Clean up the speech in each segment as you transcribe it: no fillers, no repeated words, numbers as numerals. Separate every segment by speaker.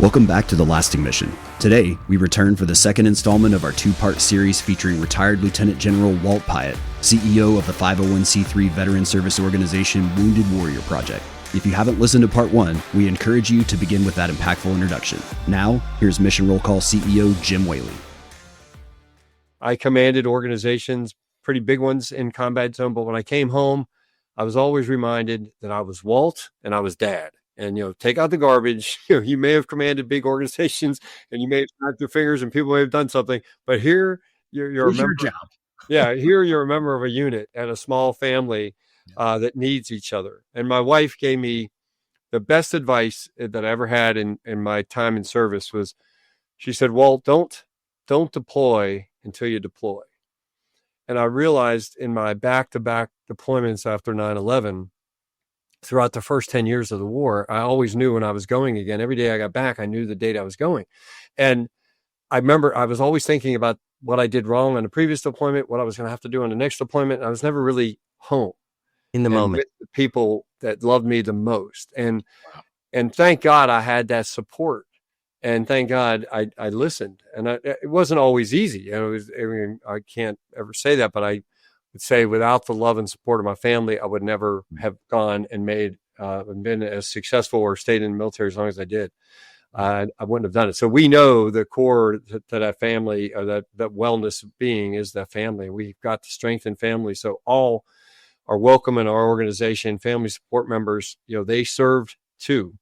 Speaker 1: Welcome back to The Lasting Mission. Today, we return for the second installment of our two-part series featuring retired Lieutenant General Walt Piatt, CEO of the 501c3 veteran service organization Wounded Warrior Project. If you haven't listened to part one, we encourage you to begin with that impactful introduction. Now, here's Mission Roll Call CEO Jim Whaley.
Speaker 2: I commanded organizations, pretty big ones in combat zone, but when I came home, I was always reminded that I was Walt and I was Dad. And, take out the garbage. You may have commanded big organizations and you may have snapped your fingers and people may have done something, but here you're a member.
Speaker 3: Your job.
Speaker 2: Yeah, here you're a member of a unit and a small family that needs each other. And my wife gave me the best advice that I ever had in my time in service was, she said, Walt, don't deploy until you deploy. And I realized in my back-to-back deployments after 9/11, throughout the first 10 years of the war, I always knew when I was going again. Every day I got back, I knew the date I was going. And I remember I was always thinking about what I did wrong on the previous deployment, what I was going to have to do on the next deployment. I was never really home
Speaker 3: In the moment.
Speaker 2: with the people that loved me the most. And thank God I had that support. And thank God I listened. And it wasn't always easy. I can't ever say that, but I would say without the love and support of my family, I would never have gone and been as successful or stayed in the military as long as I did. I wouldn't have done it. So we know the core to that family, or that wellness of being is that family. We've got to strengthen family. So all are welcome in our organization. Family support members, they served too.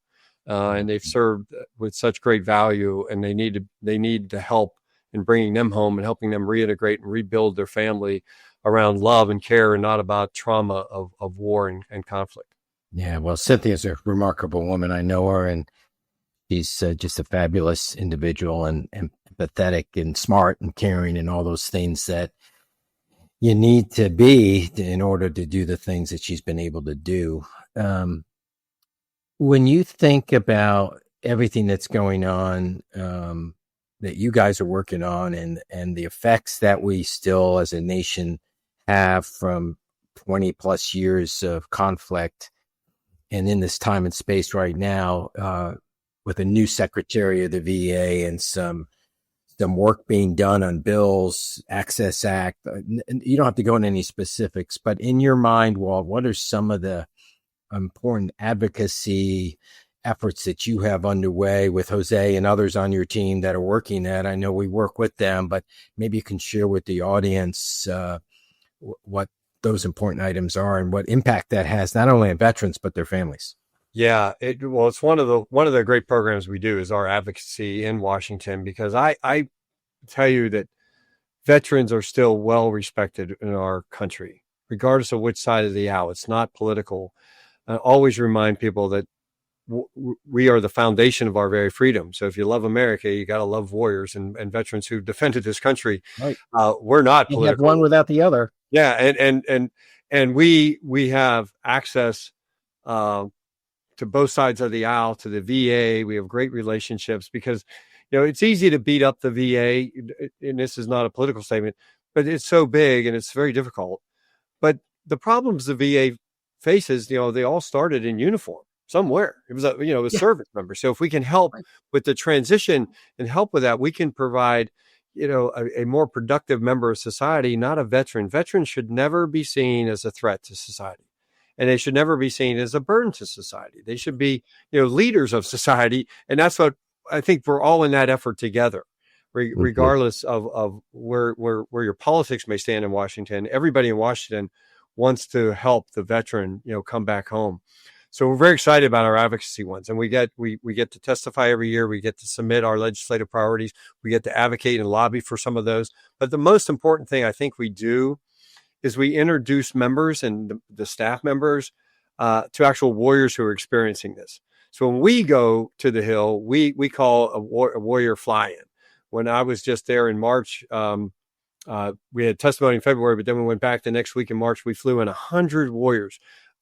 Speaker 2: And they've served with such great value, and they need the help in bringing them home and helping them reintegrate and rebuild their family around love and care and not about trauma of war and conflict.
Speaker 3: Yeah, well, Cynthia's a remarkable woman. I know her, and she's just a fabulous individual and empathetic and smart and caring and all those things that you need to be in order to do the things that she's been able to do. When you think about everything that's going on, that you guys are working on and the effects that we still as a nation have from 20 plus years of conflict, and in this time and space right now, with a new secretary of the VA and some work being done on bills, Access Act, you don't have to go into any specifics, but in your mind, Walt, what are some of the important advocacy efforts that you have underway with Jose and others on your team that are working at? I know we work with them, but maybe you can share with the audience what those important items are and what impact that has not only on veterans but their families.
Speaker 2: Yeah, it's one of the great programs we do is our advocacy in Washington, because I tell you that veterans are still well respected in our country, regardless of which side of the aisle. It's not political. I always remind people that we are the foundation of our very freedom. So if you love America, you got to love warriors and veterans who defended this country.
Speaker 3: Right.
Speaker 2: We're not political.
Speaker 3: You have one without the other.
Speaker 2: Yeah. And we have access to both sides of the aisle, to the VA. We have great relationships because, it's easy to beat up the VA, and this is not a political statement, but it's so big and it's very difficult. But the problems the VA faces, they all started in uniform somewhere. It was a service member. So if we can help with the transition and help with that, we can provide, a more productive member of society, not a veteran. Veterans should never be seen as a threat to society, and they should never be seen as a burden to society. They should be, leaders of society. And that's what I think we're all in that effort together, regardless of where your politics may stand in Washington. Everybody in Washington wants to help the veteran, come back home. So we're very excited about our advocacy ones, and we get to testify every year. We get to submit our legislative priorities. We get to advocate and lobby for some of those. But the most important thing I think we do is we introduce members and the staff members to actual warriors who are experiencing this. So when we go to the Hill, we call a warrior fly-in. When I was just there in March, we had testimony in February, but then we went back the next week in March. We flew in 100 warriors,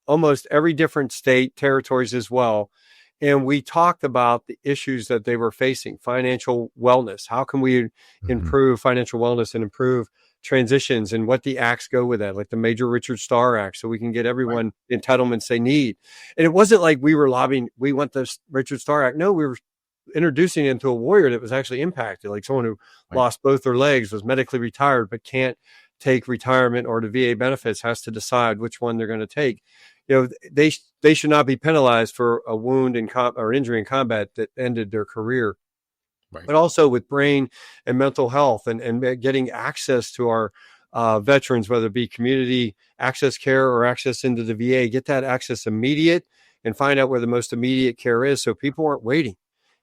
Speaker 2: almost every different state, territories as well. And we talked about the issues that they were facing, financial wellness. How can we improve financial wellness and improve transitions, and what the acts go with that, like the Major Richard Starr Act, so we can get everyone entitlements they need. And it wasn't like we were lobbying, we want the Richard Starr Act. No, we were introducing into a warrior that was actually impacted, like someone who lost both their legs, was medically retired, but can't take retirement or the VA benefits, has to decide which one they're going to take. They should not be penalized for a wound or injury in combat that ended their career. Right. But also with brain and mental health and getting access to our veterans, whether it be community access care or access into the VA, get that access immediate and find out where the most immediate care is, so people aren't waiting.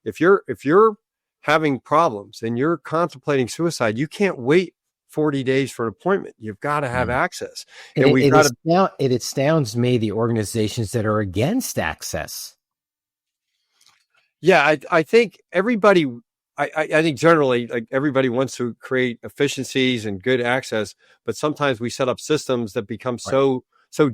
Speaker 2: If you're having problems and you're contemplating suicide, you can't wait 40 days for an appointment. You've got to have access.
Speaker 3: And it astounds me, the organizations that are against access.
Speaker 2: Yeah, I think everybody, I think generally, like, everybody wants to create efficiencies and good access, but sometimes we set up systems that become so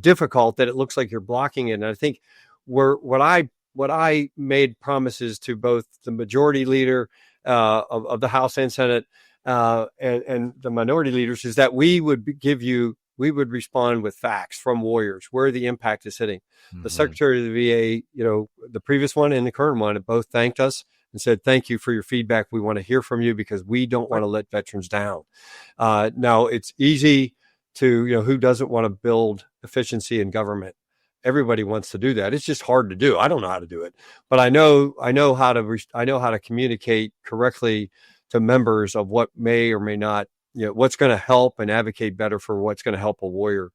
Speaker 2: difficult that it looks like you're blocking it. And I think what I made promises to both the majority leader of the House and Senate and the minority leaders is that we would respond with facts from warriors where the impact is hitting. The Secretary of the VA, the previous one and the current one, have both thanked us and said, thank you for your feedback. We want to hear from you because we don't want to let veterans down. Now, it's easy to, who doesn't want to build efficiency in government? Everybody wants to do that. It's just hard to do. I don't know how to do it, but I know how to communicate correctly to members of what may or may not, what's going to help and advocate better for what's going to help a warrior.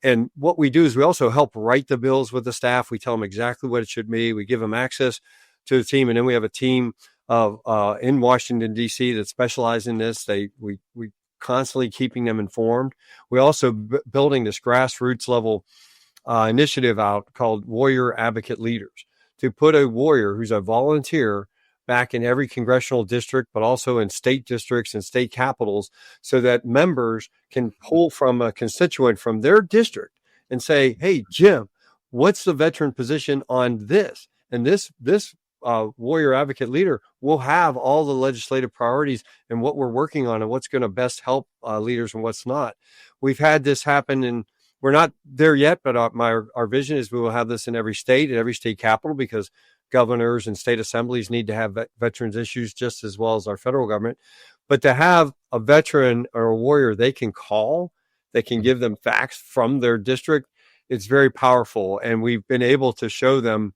Speaker 2: And what we do is we also help write the bills with the staff. We tell them exactly what it should be. We give them access to the team. And then we have a team of in Washington, D.C. that specialize in this. We constantly keeping them informed. We also building this grassroots level initiative out called Warrior Advocate Leaders, to put a warrior who's a volunteer back in every congressional district, but also in state districts and state capitals, so that members can pull from a constituent from their district and say, hey, Jim, what's the veteran position on this? And this warrior advocate leader will have all the legislative priorities and what we're working on and what's going to best help leaders and what's not. We've had this happen, and we're not there yet, but our vision is we will have this in every state, at every state capital, because governors and state assemblies need to have veterans issues just as well as our federal government. But to have a veteran or a warrior they can call, they can give them facts from their district, it's very powerful. And we've been able to show them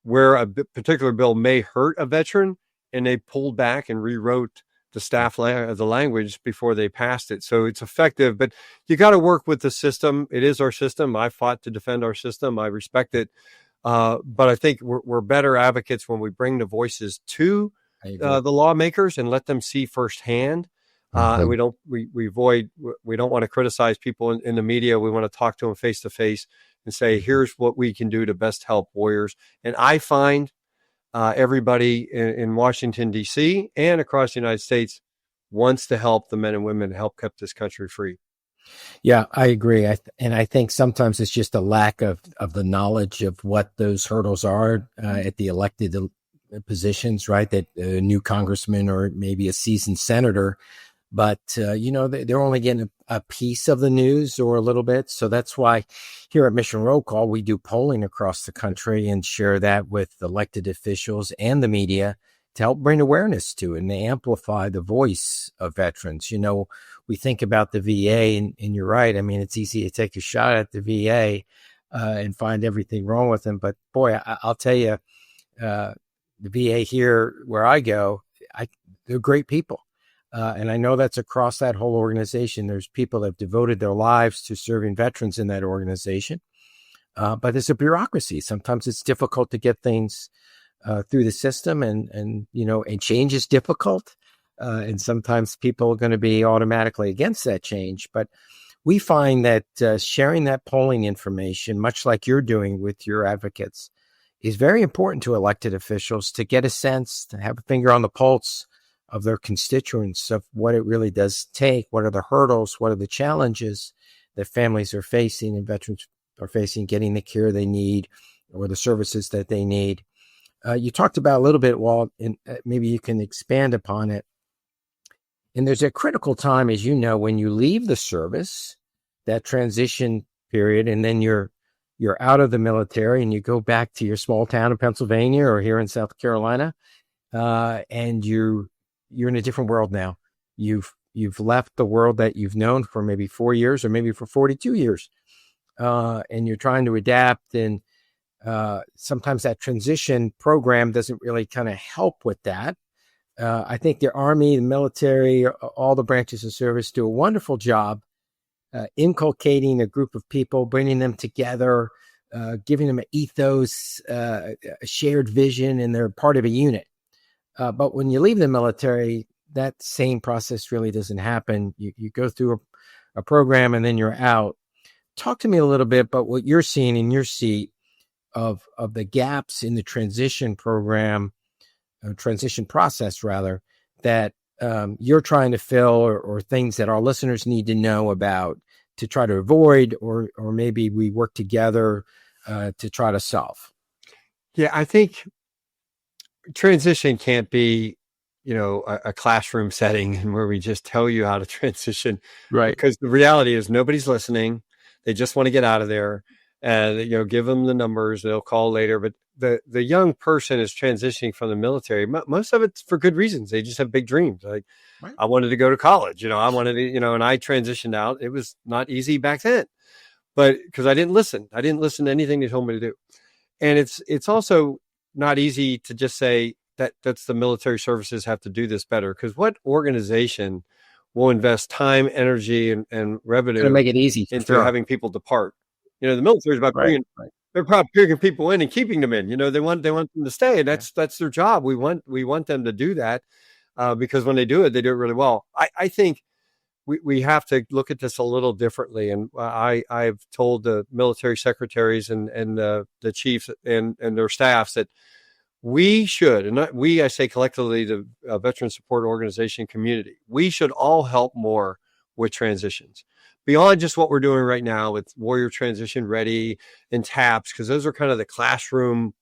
Speaker 2: where a particular bill may hurt a veteran, and they pulled back and rewrote the language before they passed it. So it's effective, but you got to work with the system. It is our system. I fought to defend our system. I respect it. But I think we're better advocates when we bring the voices to the lawmakers and let them see firsthand. And we don't want to criticize people in the media. We want to talk to them face to face and say, here's what we can do to best help warriors. And I find everybody in Washington, D.C. and across the United States wants to help the men and women to help keep this country free.
Speaker 3: Yeah, I agree. And I think sometimes it's just a lack of the knowledge of what those hurdles are at the elected positions, right? That a new congressman or maybe a seasoned senator, but they're only getting a piece of the news or a little bit. So that's why here at Mission Roll Call, we do polling across the country and share that with elected officials and the media to help bring awareness to it and amplify the voice of veterans. We think about the VA, and you're right. I mean, it's easy to take a shot at the VA and find everything wrong with them. But boy, I'll tell you, the VA here where I go, they're great people. And I know that's across that whole organization. There's people that have devoted their lives to serving veterans in that organization. But there's a bureaucracy. Sometimes it's difficult to get things through the system, and change is difficult. And sometimes people are going to be automatically against that change. But we find that sharing that polling information, much like you're doing with your advocates, is very important to elected officials to get a sense, to have a finger on the pulse of their constituents, of what it really does take, what are the hurdles, what are the challenges that families are facing and veterans are facing, getting the care they need or the services that they need. You talked about a little bit, Walt, and maybe you can expand upon it. And there's a critical time, as you know, when you leave the service, that transition period, and then you're out of the military and you go back to your small town in Pennsylvania or here in South Carolina. and you're in a different world now. You've left the world that you've known for maybe 4 years or maybe for 42 years, and you're trying to adapt. And sometimes that transition program doesn't really kind of help with that. I think the Army, the military, all the branches of service do a wonderful job inculcating a group of people, bringing them together, giving them an ethos, a shared vision, and they're part of a unit. But when you leave the military, that same process really doesn't happen. You go through a program and then you're out. Talk to me a little bit about what you're seeing in your seat of the gaps in the transition program, transition process rather, that you're trying to fill, or things that our listeners need to know about to try to avoid, or maybe we work together to try to solve.
Speaker 2: Yeah, I think transition can't be, a classroom setting where we just tell you how to transition.
Speaker 3: Right.
Speaker 2: Because the reality is nobody's listening. They just want to get out of there, and, give them the numbers. They'll call later. But the young person is transitioning from the military. Most of it's for good reasons. They just have big dreams. Like, right. I wanted to go to college, I wanted to, and I transitioned out. It was not easy back then, but because I didn't listen to anything they told me to do. And it's also not easy to just say that's the military services have to do this better. Because what organization will invest time, energy, and revenue
Speaker 3: to make it easy
Speaker 2: into having people depart? The military is about bringing, they're probably bringing people in and keeping them in. They want them to stay, and that's their job. We want them to do that because when they do it really well. I think we have to look at this a little differently. And I've told the military secretaries and the chiefs and their staffs that we should, and I say collectively, the Veteran Support Organization community, we should all help more with transitions beyond just what we're doing right now with Warrior Transition Ready and TAPS, because those are kind of the classroom,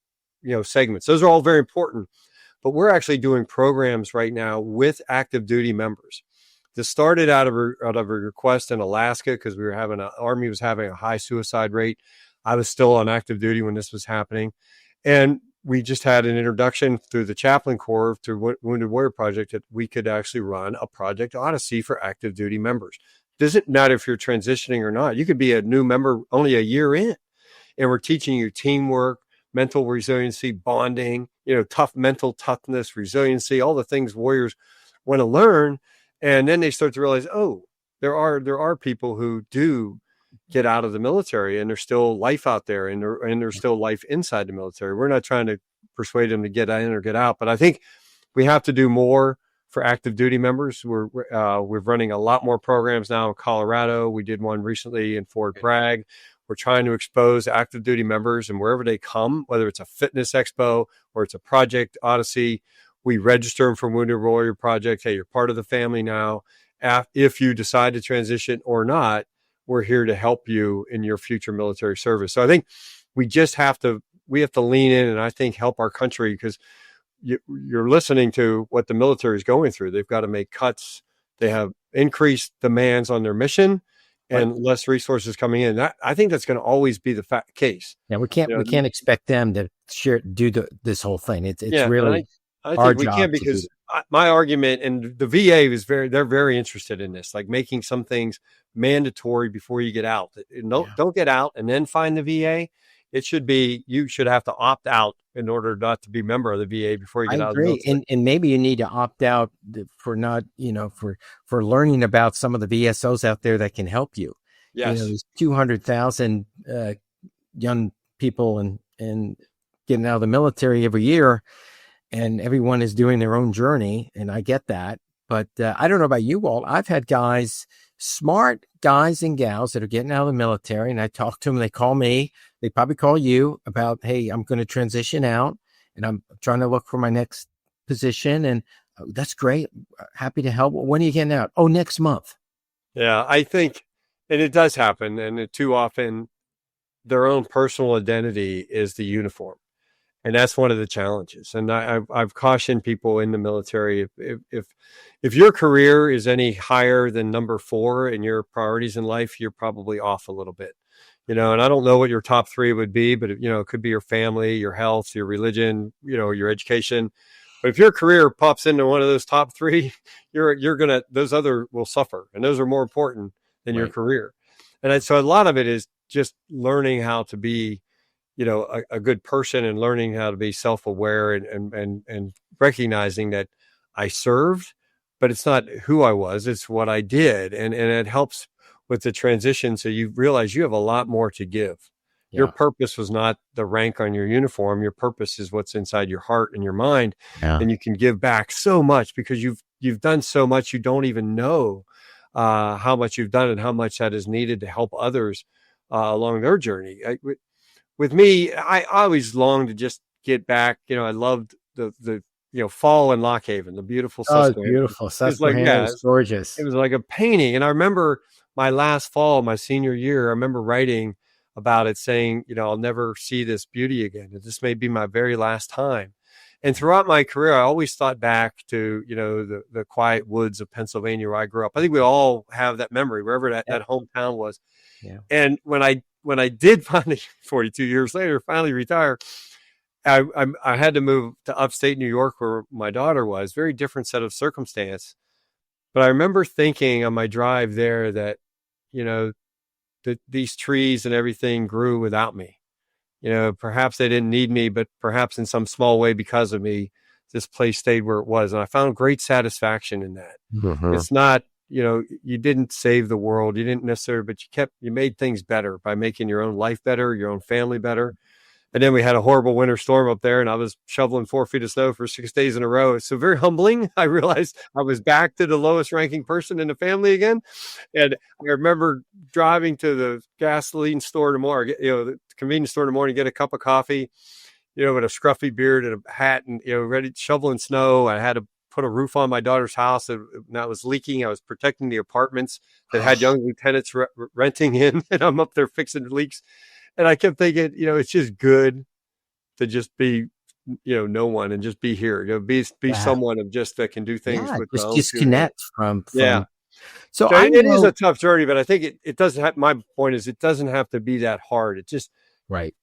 Speaker 2: segments. Those are all very important, but we're actually doing programs right now with active duty members. This started out of a request in Alaska because Army was having a high suicide rate. I was still on active duty when this was happening, and we just had an introduction through the Chaplain Corps to Wounded Warrior Project that we could actually run a Project Odyssey for active duty members. Doesn't matter if you're transitioning or not. You could be a new member only a year in, and we're teaching you teamwork, mental resiliency, bonding, mental toughness, resiliency, all the things warriors want to learn. And then they start to realize, oh, there are people who do get out of the military and there's still life out there, and there's still life inside the military. We're not trying to persuade them to get in or get out, but I think we have to do more for active duty members. We're running a lot more programs now in Colorado. We did one recently in Fort Bragg. We're trying to expose active duty members, and wherever they come, whether it's a fitness expo or it's a Project Odyssey, we register them for Wounded Warrior Project. Hey, you're part of the family now. If you decide to transition or not, we're here to help you in your future military service. So I think we have to lean in and I think help our country, because you're listening to what the military is going through. They've got to make cuts. They have increased demands on their mission and less resources coming in. I think that's going to always be the case.
Speaker 3: Yeah, we can't expect them to do this whole thing. It's really
Speaker 2: I think we can, because my argument, and the VA they're very interested in this, like making some things mandatory before you get out. Don't get out and then find the VA. It should be, you should have to opt out in order not to be a member of the VA before you get out of the military.
Speaker 3: And maybe you need to opt out for not, for learning about some of the VSOs out there that can help you.
Speaker 2: Yes.
Speaker 3: There's 200,000 young people and getting out of the military every year, and everyone is doing their own journey. And I get that. But I don't know about you, Walt. I've had smart guys and gals that are getting out of the military, and I talk to them. They call me. They probably call you about, hey, I'm going to transition out and I'm trying to look for my next position. And that's great. Happy to help. When are you getting out? Oh, next month.
Speaker 2: Yeah, I think, and it does happen. And too often their own personal identity is the uniform. And that's one of the challenges. And I've cautioned people in the military, if your career is any higher than number 4 in your priorities in life, you're probably off a little bit. And I don't know what your top 3 would be, but it could be your family, your health, your religion, your education. But if your career pops into one of those top three, those other will suffer, and those are more important than your career. And so a lot of it is just learning how to be, a good person, and learning how to be self-aware, and recognizing that I served, but it's not who I was, it's what I did. And it helps with the transition. So you realize you have a lot more to give. Yeah. Your purpose was not the rank on your uniform. Your purpose is what's inside your heart and your mind. Yeah. And you can give back so much because you've done so much. You don't even know how much you've done and how much that is needed to help others along their journey. With me, I always longed to just get back. I loved the fall in Lock Haven, the beautiful Susquehanna.
Speaker 3: Oh, beautiful. Susquehanna is gorgeous.
Speaker 2: It was like a painting. And I remember my last fall, my senior year, I remember writing about it saying, I'll never see this beauty again. This may be my very last time. And throughout my career, I always thought back to, the quiet woods of Pennsylvania where I grew up. I think we all have that memory, wherever that hometown was. Yeah. And when I did finally, 42 years later, finally retire, I had to move to upstate New York where my daughter was. Very different set of circumstance. But I remember thinking on my drive there that, these trees and everything grew without me. Perhaps they didn't need me, but perhaps in some small way because of me, this place stayed where it was. And I found great satisfaction in that. Mm-hmm. It's not, you didn't save the world. You didn't necessarily, but you made things better by making your own life better, your own family better. And then we had a horrible winter storm up there, and I was shoveling 4 feet of snow for 6 days in a row. So very humbling. I realized I was back to the lowest ranking person in the family again. And I remember driving to the gasoline store in the morning, the convenience store in the morning, get a cup of coffee, with a scruffy beard and a hat and, ready shoveling snow. I had to put a roof on my daughter's house that was leaking. I was protecting the apartments that had young lieutenants renting in, and I'm up there fixing the leaks. And I kept thinking, it's just good to just be, no one and just be here, be someone of just that can do things with
Speaker 3: just disconnect from.
Speaker 2: So it is a tough journey, but I think it doesn't have, my point is it doesn't have to be that hard. It just,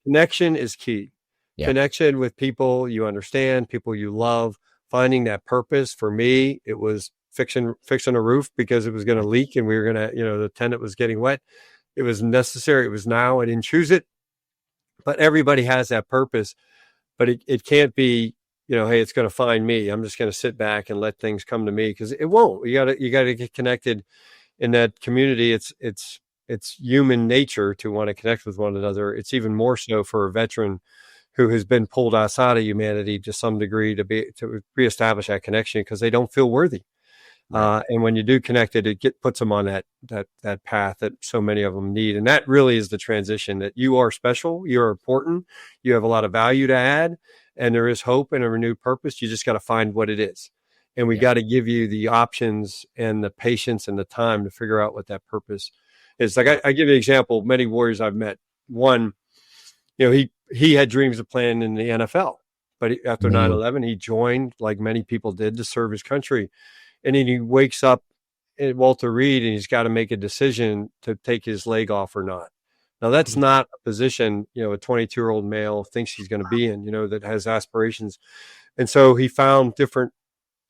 Speaker 2: connection is key. Yeah. Connection with people you understand, people you love, finding that purpose. For me, it was fixing a roof because it was going to leak and we were going to, the tenant was getting wet. It was necessary. It was now. I didn't choose it, but everybody has that purpose. But it can't be, hey, it's going to find me. I'm just going to sit back and let things come to me, because it won't. You got to get connected in that community. It's human nature to want to connect with one another. It's even more so for a veteran who has been pulled outside of humanity to some degree to reestablish that connection, because they don't feel worthy. And when you do connect it, puts them on that path that so many of them need. And that really is the transition, that you are special, you're important, you have a lot of value to add, and there is hope and a renewed purpose. You just got to find what it is. And we got to give you the options and the patience and the time to figure out what that purpose is. Like I give you an example, many warriors I've met. One, he had dreams of playing in the NFL, but after 9/11, he joined, like many people did, to serve his country. And then he wakes up at Walter Reed and he's got to make a decision to take his leg off or not. Now, that's not a position, a 22-year-old male thinks he's going to be in, that has aspirations. And so he found different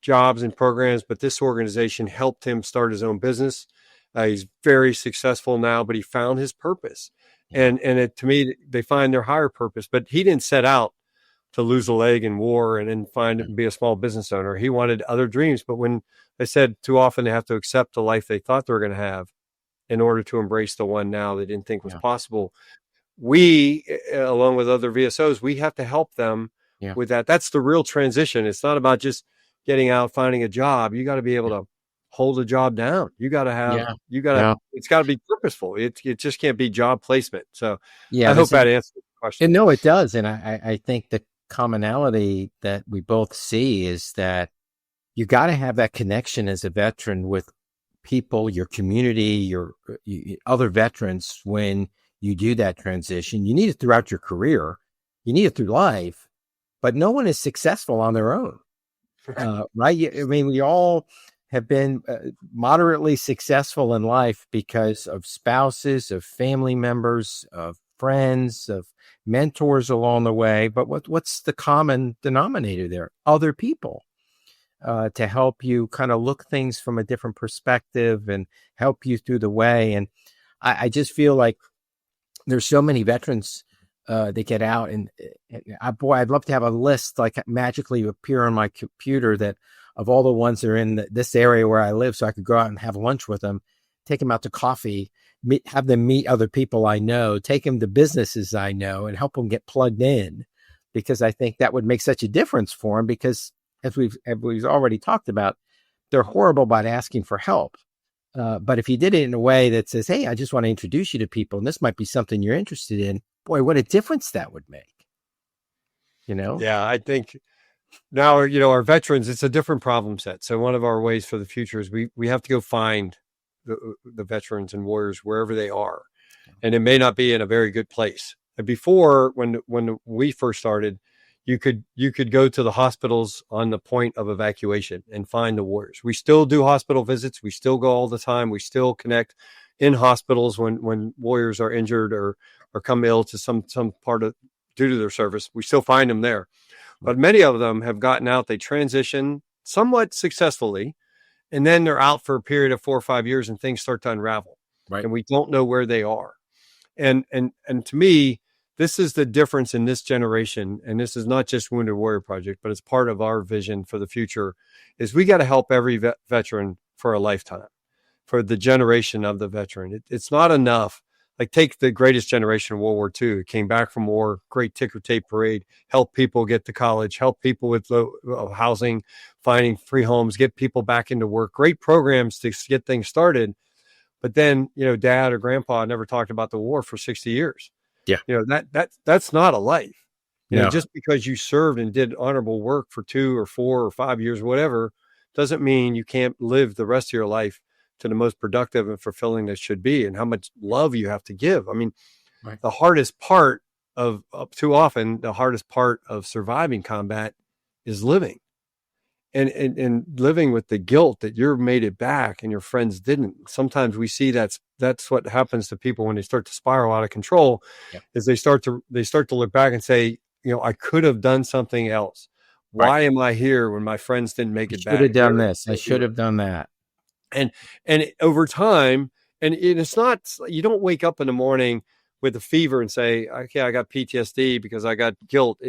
Speaker 2: jobs and programs, but this organization helped him start his own business. He's very successful now, but he found his purpose. And to me, they find their higher purpose, but he didn't set out to lose a leg in war and then be a small business owner. He wanted other dreams, but when they said too often they have to accept the life they thought they were going to have in order to embrace the one now they didn't think was possible. We, along with other VSOs, we have to help them with that. That's the real transition. It's not about just getting out, finding a job. You got to be able to hold a job down. You got to have, it's got to be purposeful. It just can't be job placement. So I hope that answers the question.
Speaker 3: And no, it does. And I think the commonality that we both see is that you got to have that connection as a veteran with people, your community, your other veterans. When you do that transition, you need it throughout your career, you need it through life, but no one is successful on their own. Right? I mean, we all have been moderately successful in life because of spouses, of family members, of friends, of mentors along the way. But what's the common denominator there? Other people to help you kind of look things from a different perspective and help you through the way. And I just feel like there's so many veterans that get out, and I'd love to have a list like magically appear on my computer that of all the ones that are in this area where I live, so I could go out and have lunch with them, take them out to coffee, have them meet other people I know, take them to businesses I know, and help them get plugged in, because I think that would make such a difference for them. Because as we've already talked about, they're horrible about asking for help. But if you did it in a way that says, hey, I just want to introduce you to people, and this might be something you're interested in, boy, what a difference that would make.
Speaker 2: Yeah, I think now, our veterans, it's a different problem set. So one of our ways for the future is we have to go find the veterans and warriors wherever they are. And it may not be in a very good place. And before, when we first started, you could go to the hospitals on the point of evacuation and find the warriors. We still do hospital visits. We still go all the time. We still connect in hospitals when warriors are injured or come ill to some part of due to their service. We still find them there. But many of them have gotten out. They transition somewhat successfully, and then they're out for a period of 4 or 5 years, and things start to unravel.
Speaker 3: Right.
Speaker 2: And we don't know where they are. And to me, this is the difference in this generation. And this is not just Wounded Warrior Project, but it's part of our vision for the future. Is we got to help every veteran for a lifetime, for the generation of the veteran. It's not enough. Like, take the greatest generation of World War II. It came back from war, great ticker tape parade, help people get to college, help people with low housing, finding free homes, get people back into work, great programs to get things started. But then, dad or grandpa never talked about the war for 60 years.
Speaker 3: Yeah.
Speaker 2: That's not a life.
Speaker 3: No.
Speaker 2: Just because you served and did honorable work for 2 or 4 or 5 years, whatever, doesn't mean you can't live the rest of your life to the most productive and fulfilling that should be, and how much love you have to give. I mean,
Speaker 3: right.
Speaker 2: The hardest part too often, the hardest part of surviving combat is living and living with the guilt that you made it back and your friends didn't. Sometimes we see that's what happens to people when they start to spiral out of control. Yep. Is they start to look back and say, I could have done something else. Why am I here when my friends didn't make it back?
Speaker 3: I should have done this. I should have done that.
Speaker 2: And over time, and it's not, you don't wake up in the morning with a fever and say, okay, I got PTSD because I got guilt.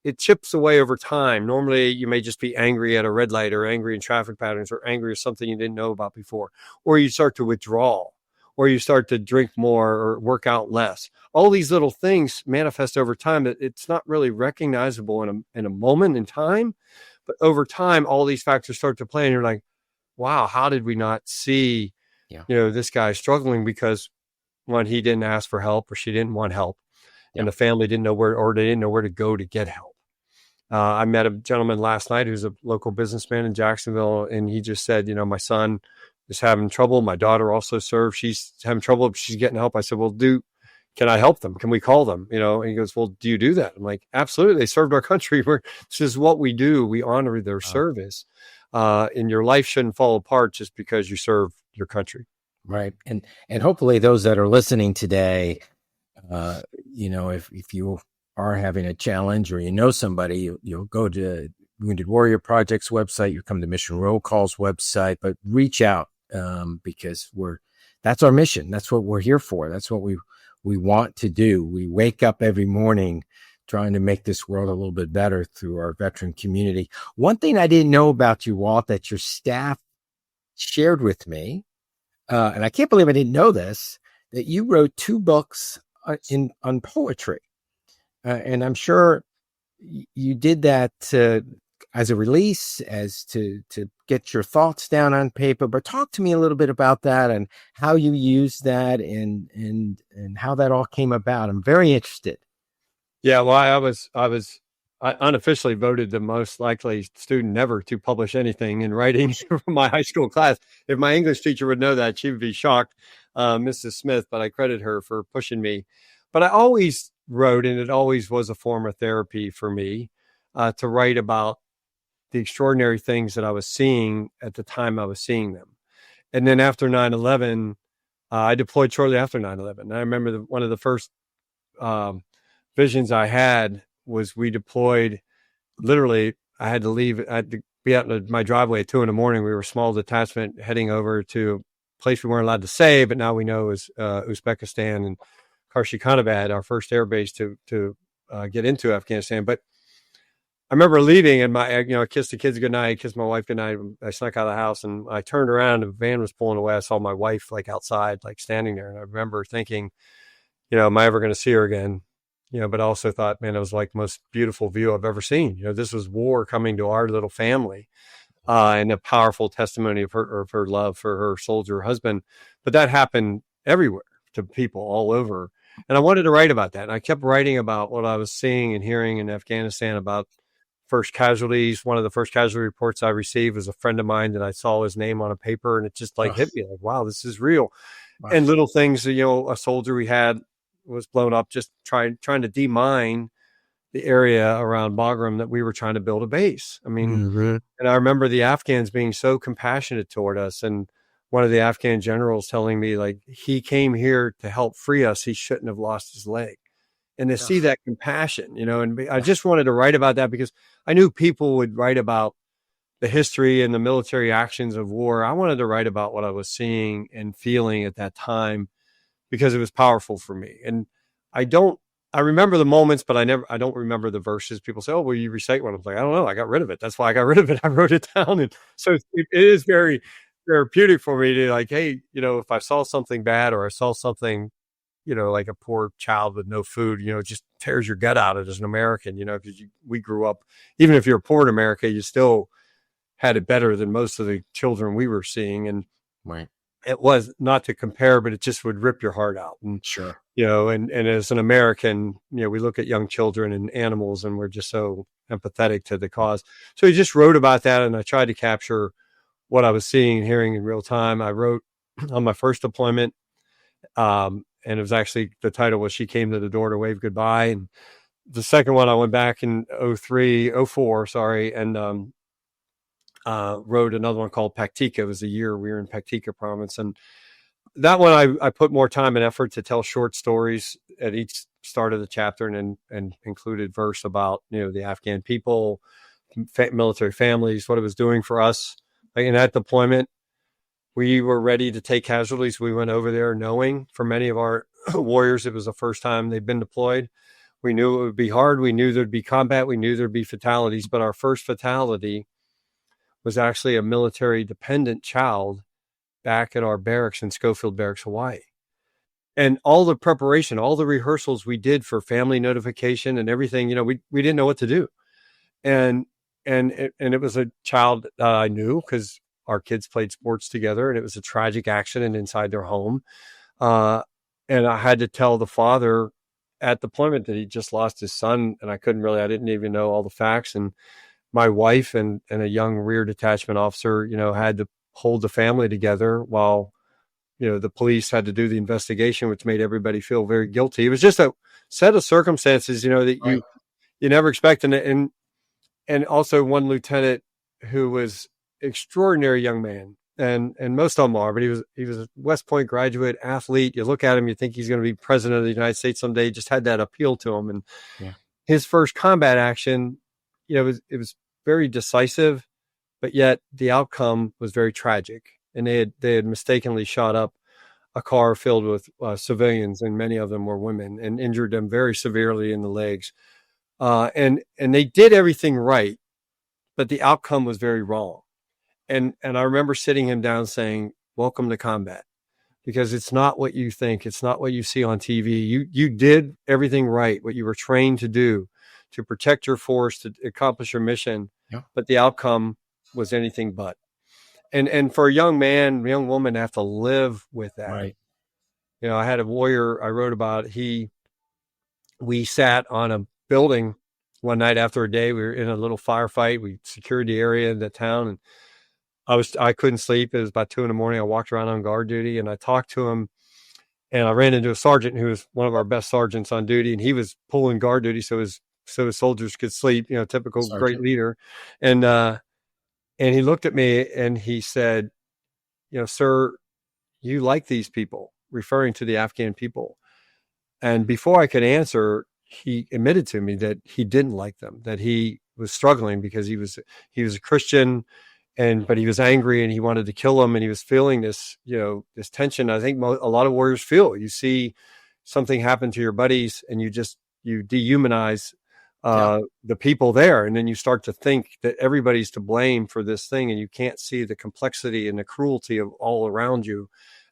Speaker 2: It chips away over time. Normally you may just be angry at a red light, or angry in traffic patterns, or angry at something you didn't know about before, or you start to withdraw, or you start to drink more or work out less. All these little things manifest over time that it's not really recognizable in a moment in time, but over time, all these factors start to play, and you're like, wow, how did we not see, this guy struggling because, one, he didn't ask for help, or she didn't want help, and the family didn't know they didn't know where to go to get help. I met a gentleman last night who's a local businessman in Jacksonville, and he just said, my son is having trouble. My daughter also serves. She's having trouble. She's getting help. I said, well, can I help them? Can we call them? And he goes, well, do you do that? I'm like, absolutely. They served our country. This is what we do. We honor their service. And your life shouldn't fall apart just because you serve your country.
Speaker 3: Right. And hopefully those that are listening today, if you are having a challenge, or somebody, you'll go to Wounded Warrior Project's website, you come to Mission Roll Call's website, but reach out because that's our mission. That's what we're here for. That's what we want to do. We wake up every morning trying to make this world a little bit better through our veteran community. One thing I didn't know about you, Walt, that your staff shared with me, and I can't believe I didn't know this, that you wrote 2 books on poetry. And I'm sure you did that as a release, as to get your thoughts down on paper. But talk to me a little bit about that and how you used that and how that all came about. I'm very interested.
Speaker 2: Yeah, well, I unofficially voted the most likely student ever to publish anything in writing from my high school class. If my English teacher would know that, she would be shocked, Mrs. Smith, but I credit her for pushing me. But I always wrote, and it always was a form of therapy for me, to write about the extraordinary things that I was seeing at the time I was seeing them. And then after 9/11, I deployed shortly after 9/11. I remember one of the first visions I had was we deployed. Literally, I had to leave. I had to be out in my driveway at 2 a.m. We were a small detachment heading over to a place we weren't allowed to say, but now we know is Uzbekistan and Karshi-Khanabad, our first air base to get into Afghanistan. But I remember leaving and I kissed the kids goodnight, kissed my wife goodnight. I snuck out of the house and I turned around and the van was pulling away. I saw my wife like outside, like standing there. And I remember thinking, am I ever going to see her again? But I also thought, man, it was like the most beautiful view I've ever seen. This was war coming to our little family, and a powerful testimony of her love for her soldier husband. But that happened everywhere to people all over. And I wanted to write about that. And I kept writing about what I was seeing and hearing in Afghanistan about first casualties. One of the first casualty reports I received was a friend of mine that I saw his name on a paper, and it just hit me like, wow, this is real. Wow. And little things, a soldier we had was blown up just trying to demine the area around Bagram that we were trying to build a base. I mean, and I remember the Afghans being so compassionate toward us. And one of the Afghan generals telling me, like, he came here to help free us. He shouldn't have lost his leg. And to see that compassion, and I just wanted to write about that because I knew people would write about the history and the military actions of war. I wanted to write about what I was seeing and feeling at that time because it was powerful for me. And I remember the moments, but I don't remember the verses. People say, oh, well, you recite one. I was like, I don't know. I got rid of it. That's why I got rid of it. I wrote it down. And so it is very therapeutic for me to like, hey, if I saw something bad or I saw something, like a poor child with no food, it just tears your gut out as an American, because we grew up, even if you're poor in America, you still had it better than most of the children we were seeing. And
Speaker 3: right.
Speaker 2: It was not to compare, but it just would rip your heart out. And,
Speaker 3: sure.
Speaker 2: And as an American, we look at young children and animals and we're just so empathetic to the cause. So he just wrote about that. And I tried to capture what I was seeing and hearing in real time. I wrote on my first deployment, and it was actually, the title was She Came to the Door to Wave Goodbye. And the second one, I went back in 04, and wrote another one called Paktika. It was the year we were in Paktika province. And that one, I put more time and effort to tell short stories at each start of the chapter and included verse about, the Afghan people, military families, what it was doing for us. In that deployment, we were ready to take casualties. We went over there knowing for many of our warriors, it was the first time they'd been deployed. We knew it would be hard. We knew there'd be combat. We knew there'd be fatalities. But our first fatality was actually a military dependent child back at our barracks in Schofield Barracks, Hawaii. And all the preparation, all the rehearsals we did for family notification and everything, we didn't know what to do. And it was a child I knew because our kids played sports together, and it was a tragic accident inside their home. And I had to tell the father at deployment that he just lost his son, and I didn't even know all the facts. And my wife and a young rear detachment officer, had to hold the family together while, the police had to do the investigation, which made everybody feel very guilty. It was just a set of circumstances, that you never expect. And also one lieutenant who was extraordinary young man, and most of them are, but he was a West Point graduate, athlete. You look at him, you think he's going to be president of the United States someday. He just had that appeal to him. And his first combat action, it was very decisive, but yet the outcome was very tragic. And they had mistakenly shot up a car filled with civilians, and many of them were women, and injured them very severely in the legs. And they did everything right, but the outcome was very wrong. And I remember sitting him down saying, welcome to combat, because it's not what you think. It's not what you see on TV. You did everything right, what you were trained to do, to protect your force, to accomplish your mission.
Speaker 3: Yeah. But
Speaker 2: the outcome was anything but. And for a young woman to have to live with that.
Speaker 3: Right.
Speaker 2: I had a warrior I wrote about. We sat on a building one night after a day. We were in a little firefight. We secured the area in the town, and I couldn't sleep. It was about 2 a.m. I walked around on guard duty, and I talked to him, and I ran into a sergeant who was one of our best sergeants on duty, and he was pulling guard duty so his soldiers could sleep, typical sergeant. Great leader. And he looked at me and he said, sir, you like these people, referring to the Afghan people. And before I could answer, he admitted to me that he didn't like them, that he was struggling because he was a Christian, but he was angry and he wanted to kill them, and he was feeling this, this tension. I think a lot of warriors feel. You see something happen to your buddies, and you dehumanize the people there, and then you start to think that everybody's to blame for this thing, and you can't see the complexity and the cruelty of all around you,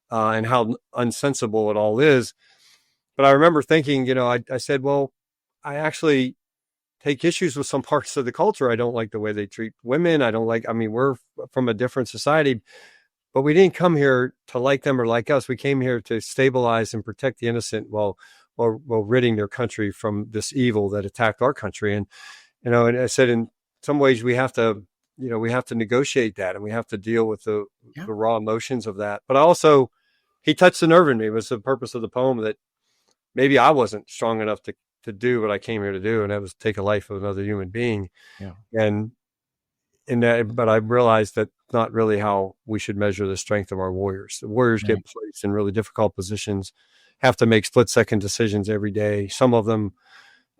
Speaker 2: and how unsensible it all is. But I remember thinking, I said, well, I actually take issues with some parts of the culture. I don't like the way they treat women. We're from a different society, but we didn't come here to like them or like us. We came here to stabilize and protect the innocent while ridding their country from this evil that attacked our country. And, and I said, in some ways we have to negotiate that, and we have to deal with the raw emotions of that. But also, he touched the nerve in me. It was the purpose of the poem, that maybe I wasn't strong enough to do what I came here to do, and that was take a life of another human being. Yeah. But I realized that's not really how we should measure the strength of our warriors. The warriors get placed in really difficult positions, have to make split-second decisions every day. Some of them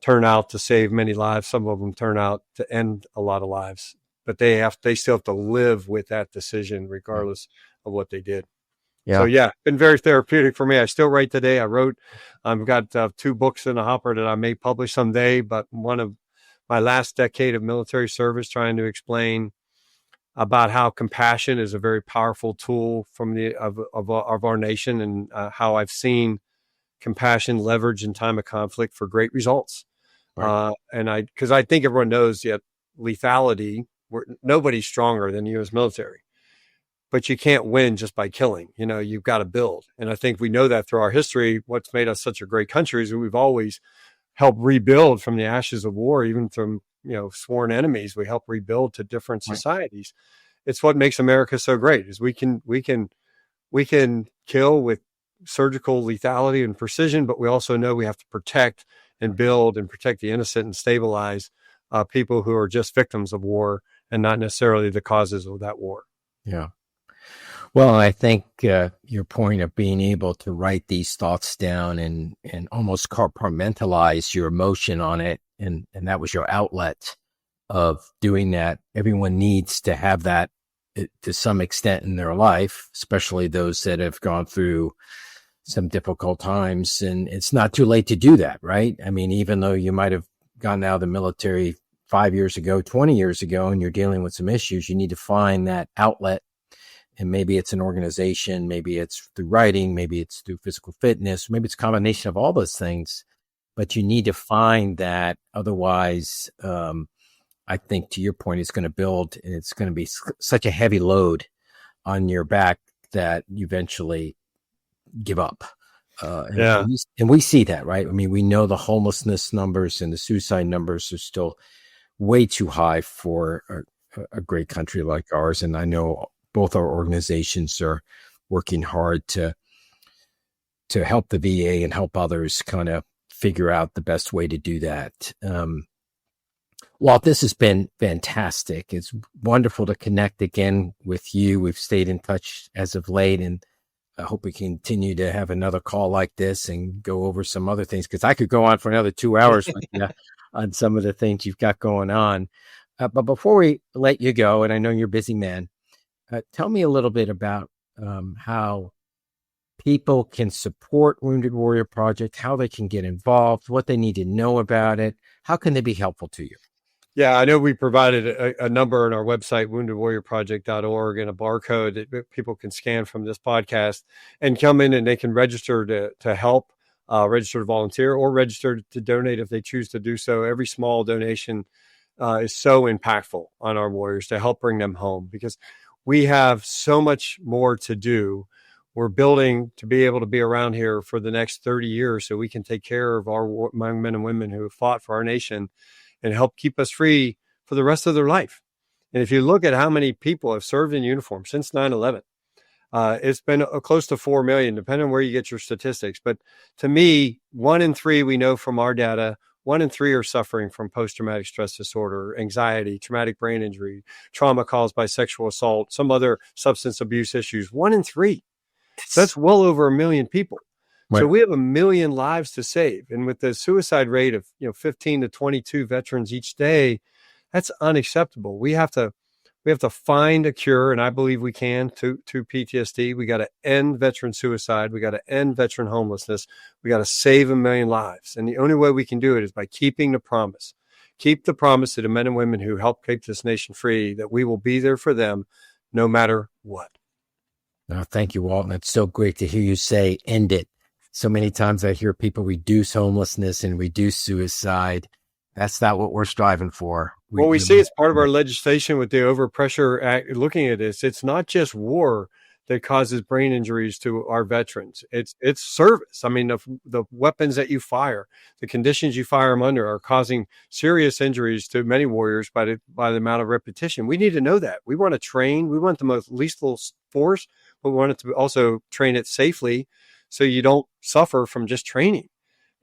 Speaker 2: turn out to save many lives. Some of them turn out to end a lot of lives, but they still have to live with that decision regardless of what they did. Yeah. So been very therapeutic for me. I still write today. I've got 2 books in the hopper that I may publish someday, but one of my last decade of military service, trying to explain about how compassion is a very powerful tool of our nation, and how I've seen compassion leveraged in time of conflict for great results. Right. Because I think everyone knows that lethality, nobody's stronger than the U.S. military. But you can't win just by killing. You've got to build. And I think we know that through our history. What's made us such a great country is that we've always helped rebuild from the ashes of war, even from, sworn enemies. We help rebuild to different societies. It's what makes America so great, is we can kill with surgical lethality and precision, but we also know we have to protect and build and protect the innocent and stabilize people who are just victims of war and not necessarily the causes of that war.
Speaker 3: Yeah. Well, I think your point of being able to write these thoughts down and almost compartmentalize your emotion on it, and that was your outlet of doing that. Everyone needs to have that to some extent in their life, especially those that have gone through some difficult times. And it's not too late to do that, right? I mean, even though you might have gone out of the military 5 years ago, 20 years ago, and you're dealing with some issues, you need to find that outlet. And maybe it's an organization, maybe it's through writing, maybe it's through physical fitness, maybe it's a combination of all those things. But you need to find that. Otherwise, I think, to your point, it's going to build, and it's going to be such a heavy load on your back that you eventually give up. And we see that, right? I mean, we know the homelessness numbers and the suicide numbers are still way too high for a great country like ours. And I know both our organizations are working hard to help the VA and help others kind of figure out the best way to do that. Walt, this has been fantastic. It's wonderful to connect again with you. We've stayed in touch as of late, and I hope we continue to have another call like this and go over some other things, because I could go on for another 2 hours with you on some of the things you've got going on. But before we let you go, and I know you're a busy man, tell me a little bit about how people can support Wounded Warrior Project, how they can get involved, what they need to know about it. How can they be helpful to you?
Speaker 2: Yeah, I know we provided a number on our website, woundedwarriorproject.org, and a barcode that people can scan from this podcast and come in, and they can register to help, register to volunteer, or register to donate if they choose to do so. Every small donation is so impactful on our warriors to help bring them home, because we have so much more to do. We're building to be able to be around here for the next 30 years so we can take care of our young men and women who have fought for our nation and help keep us free for the rest of their life. And if you look at how many people have served in uniform since 9/11, it's been close to 4 million, depending on where you get your statistics. But to me, 1 in 3, we know from our data, 1 in 3 are suffering from post-traumatic stress disorder, anxiety, traumatic brain injury, trauma caused by sexual assault, some other substance abuse issues. 1 in 3. So that's well over 1 million people. So we have 1 million lives to save. And with the suicide rate of 15 to 22 veterans each day, that's unacceptable. We have to find a cure, and I believe we can, to PTSD. We got to end veteran suicide. We got to end veteran homelessness. We got to save 1 million lives. And the only way we can do it is by keeping the promise. Keep the promise to the men and women who help keep this nation free that we will be there for them no matter what.
Speaker 3: Thank you, Walt. And it's so great to hear you say end it. So many times I hear people reduce homelessness and reduce suicide. That's not what we're striving for.
Speaker 2: We see it's part of our legislation with the Overpressure Act. Looking at this, it's not just war that causes brain injuries to our veterans. It's service. I mean, the weapons that you fire, the conditions you fire them under are causing serious injuries to many warriors by the amount of repetition. We need to know that. We want to train. We want the most lethal force, but we want it to also train it safely so you don't suffer from just training.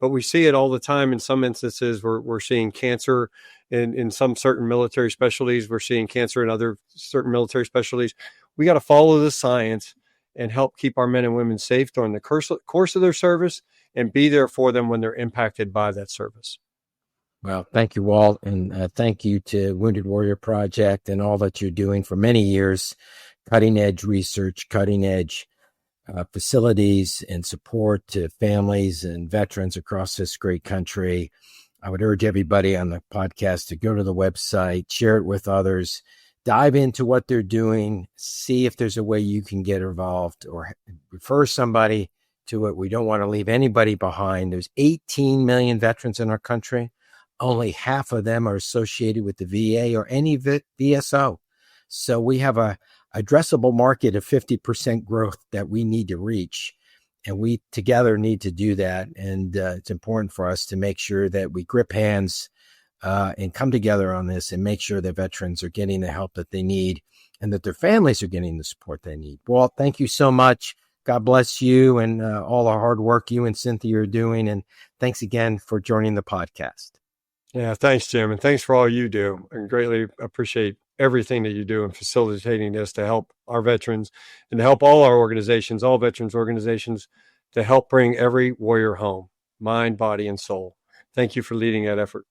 Speaker 2: But we see it all the time. In some instances, we're seeing cancer in some certain military specialties. We're seeing cancer in other certain military specialties. We got to follow the science and help keep our men and women safe during the course of their service and be there for them when they're impacted by that service.
Speaker 3: Well, thank you, Walt. And thank you to Wounded Warrior Project and all that you're doing for many years, cutting edge research, cutting edge facilities and support to families and veterans across this great country. I would urge everybody on the podcast to go to the website, share it with others, dive into what they're doing, see if there's a way you can get involved or refer somebody to it. We don't want to leave anybody behind. There's 18 million veterans in our country. Only half of them are associated with the VA or any VSO. So we have a addressable market of 50% growth that we need to reach. And we together need to do that. And it's important for us to make sure that we grip hands and come together on this and make sure that veterans are getting the help that they need and that their families are getting the support they need. Walt, thank you so much. God bless you and all the hard work you and Cynthia are doing. And thanks again for joining the podcast.
Speaker 2: Yeah, thanks, Jim. And thanks for all you do. I greatly appreciate everything that you do in facilitating this to help our veterans and to help all our organizations, all veterans organizations, to help bring every warrior home, mind, body, and soul. Thank you for leading that effort.